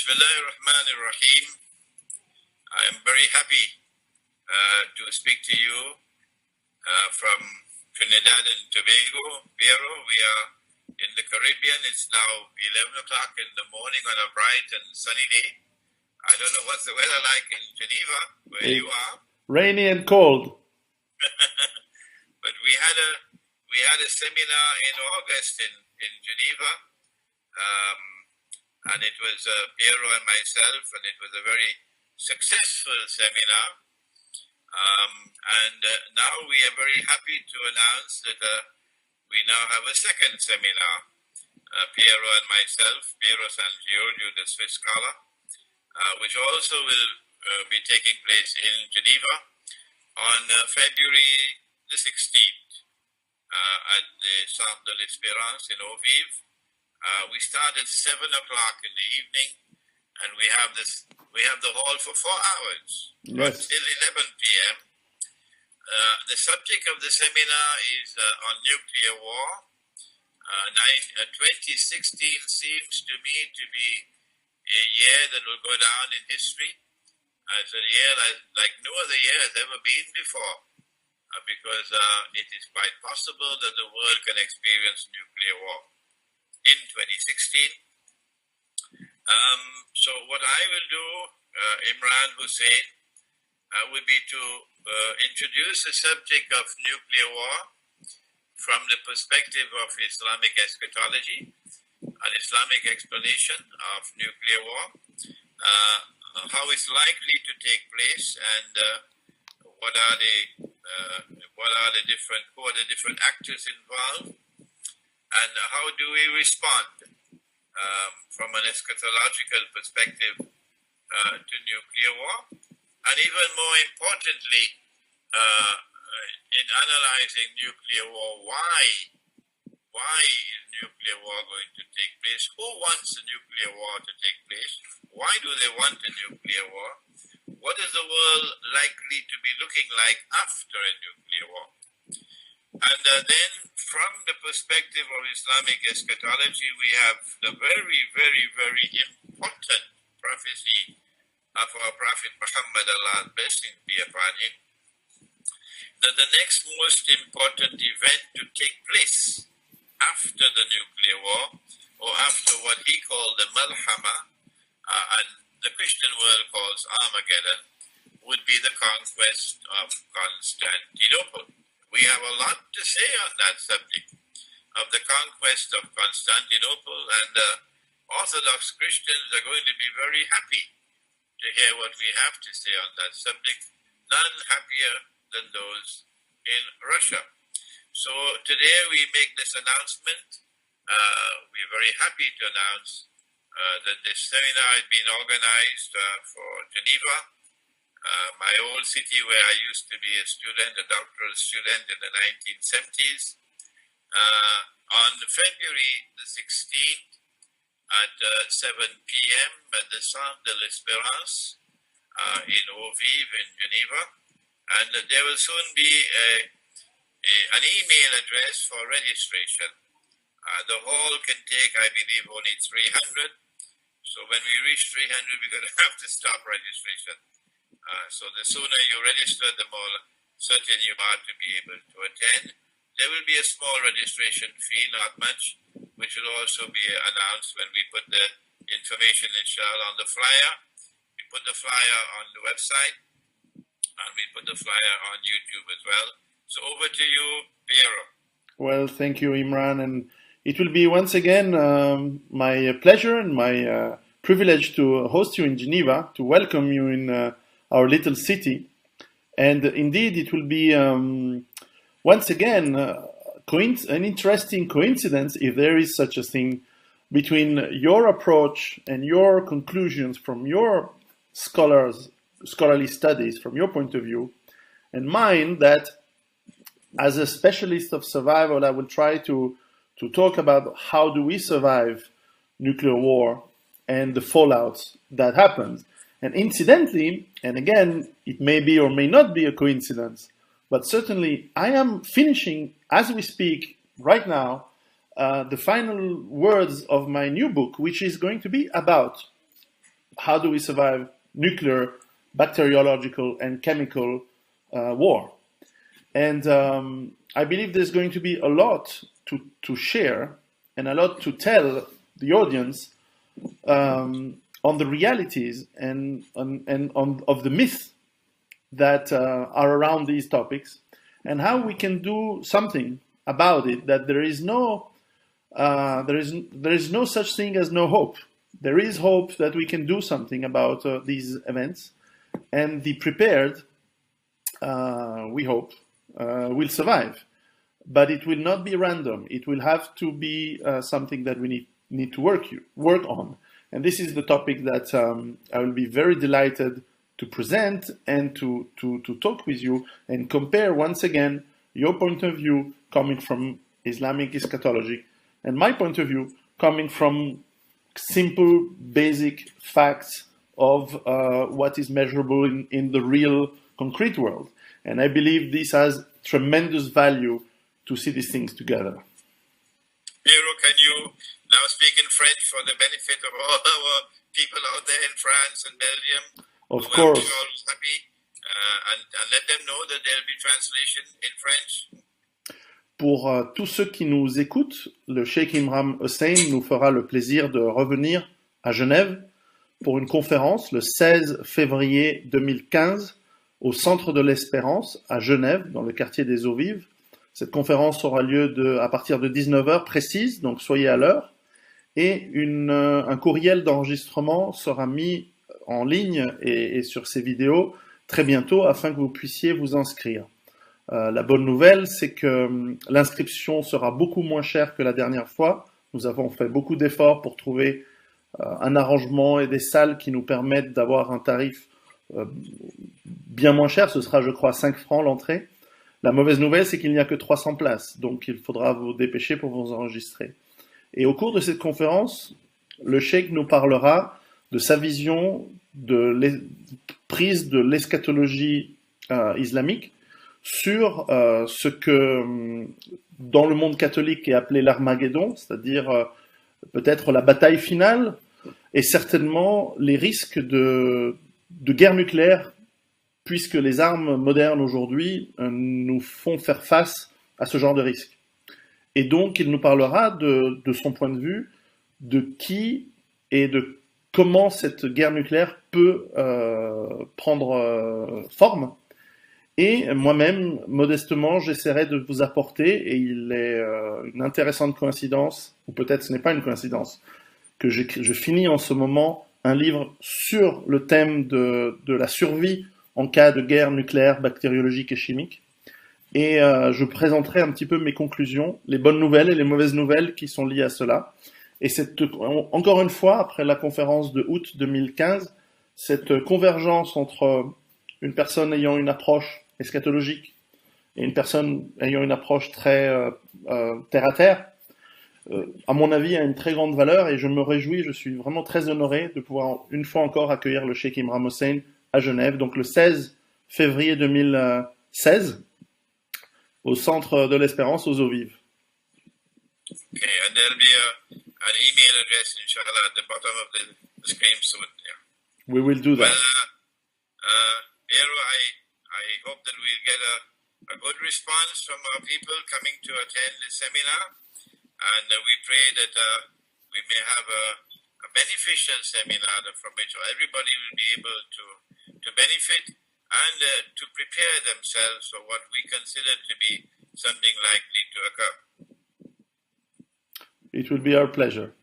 Bismillahirrahmanirrahim. I am very happy to speak to you from Trinidad and Tobago. Piero, we are in the Caribbean. It's now 11 o'clock in the morning on a bright and sunny day. I don't know what's the weather like in Geneva, where you are. Rainy and cold. But we had a seminar in August in Geneva. And it was Piero and myself, and it was a very successful seminar. Now we are very happy to announce that we now have a second seminar, Piero and myself, Piero and Giorgio, the Swiss scholar, which also will be taking place in Geneva on February the 16th at the Centre de l'Espérance in Eau Vive. We start at 7 o'clock in the evening, and we have the hall for 4 hours, yes, until 11 p.m. The subject of the seminar is on nuclear war. 2016 seems to me to be a year that will go down in history as a year like no other year has ever been before, because it is quite possible that the world can experience nuclear war in 2016. So what I will do, Imran, Hosein, will be to introduce the subject of nuclear war from the perspective of Islamic eschatology, an Islamic explanation of nuclear war, how it's likely to take place, and who are the different actors involved, and how do we respond from an eschatological perspective to nuclear war, and even more importantly, in analyzing nuclear war, why is nuclear war going to take place? Who wants a nuclear war to take place? Why do they want a nuclear war? What is the world likely to be looking like after a nuclear war? And then, from the perspective of Islamic eschatology, we have the very, very, very important prophecy of our Prophet Muhammad, Allah's blessing be upon him, that the next most important event to take place after the nuclear war, or after what he called the Malhama, and the Christian world calls Armageddon, would be the conquest of Constantinople. We have a lot to say on that subject of the conquest of Constantinople, and Orthodox Christians are going to be very happy to hear what we have to say on that subject, none happier than those in Russia. So today we make this announcement. We're very happy to announce that this seminar has been organized for Geneva, my old city where I used to be a student, a doctoral student in the 1970s, on February the 16th at 7 p.m. at the Centre de l'Espérance in Eau Vive in Geneva. And there will soon be an email address for registration. The hall can take, I believe, only 300. So when we reach 300, we're going to have to stop registration. So the sooner you register, the more certain you are to be able to attend. There will be a small registration fee, not much, which will also be announced when we put the information, inshallah, on the flyer. We put the flyer on the website, and we put the flyer on YouTube as well. So over to you, Piero. Well, thank you, Imran. And it will be once again my pleasure and my privilege to host you in Geneva, to welcome you in our little city. And indeed, it will be once again an interesting coincidence, if there is such a thing, between your approach and your conclusions from your scholarly studies, from your point of view, and mine, that as a specialist of survival, I will try to talk about how do we survive nuclear war and the fallouts that happens. And incidentally, and again, it may be or may not be a coincidence, but certainly I am finishing, as we speak right now, the final words of my new book, which is going to be about how do we survive nuclear, bacteriological, and chemical war. And I believe there's going to be a lot to share and a lot to tell the audience on the realities and of the myths that are around these topics, and how we can do something about it. That there is no such thing as no hope. There is hope that we can do something about these events, and the prepared, we hope, will survive. But it will not be random. It will have to be something that we need to work on. And this is the topic that I will be very delighted to present and to talk with you and compare once again your point of view coming from Islamic eschatology and my point of view coming from simple, basic facts of what is measurable in the real, concrete world. And I believe this has tremendous value to see these things together. Piero, can you now speak in French for the benefit of all our people out there in France and Belgium? Of course. Happy, and let them know that there will be translation in French. Pour tous ceux qui nous écoutent, le Sheikh Imran Hosein nous fera le plaisir de revenir à Genève pour une conférence le 16 février 2015 au Centre de l'Espérance à Genève, dans le quartier des Eaux Vives. Cette conférence aura lieu à partir de 19h précise, donc soyez à l'heure. Et un courriel d'enregistrement sera mis en ligne et sur ces vidéos très bientôt afin que vous puissiez vous inscrire. La bonne nouvelle, c'est que l'inscription sera beaucoup moins chère que la dernière fois. Nous avons fait beaucoup d'efforts pour trouver un arrangement et des salles qui nous permettent d'avoir un tarif bien moins cher. Ce sera, je crois, 5 francs l'entrée. La mauvaise nouvelle, c'est qu'il n'y a que 300 places, donc il faudra vous dépêcher pour vous enregistrer. Et au cours de cette conférence, le Sheikh nous parlera de sa vision prise de l'eschatologie islamique sur ce que dans le monde catholique est appelé l'Armageddon, c'est-à-dire peut-être la bataille finale, et certainement les risques de guerre nucléaire, puisque les armes modernes aujourd'hui nous font faire face à ce genre de risque. Et donc il nous parlera de son point de vue, de qui et de comment cette guerre nucléaire peut prendre forme. Et moi-même, modestement, j'essaierai de vous apporter, et il est une intéressante coïncidence, ou peut-être ce n'est pas une coïncidence, que je finis en ce moment un livre sur le thème de la survie en cas de guerre nucléaire, bactériologique et chimique. Et je présenterai un petit peu mes conclusions, les bonnes nouvelles et les mauvaises nouvelles qui sont liées à cela. Et encore une fois, après la conférence de août 2015, cette convergence entre une personne ayant une approche eschatologique et une personne ayant une approche très terre-à-terre, à mon avis, a une très grande valeur, et je me réjouis, je suis vraiment très honoré de pouvoir une fois encore accueillir le Sheikh Imran Hosein à Genève, donc le 16 février 2016, au Centre de l'Espérance aux Eaux Vives. Okay, and there'll be an email address, inshallah, at the bottom of the screen soon. Yeah. We will do that. Well, Piero, I hope that we'll get a good response from our people coming to attend the seminar, and we pray that we may have a beneficial seminar from which everybody will be able to benefit and to prepare themselves for what we consider to be something likely to occur. It will be our pleasure.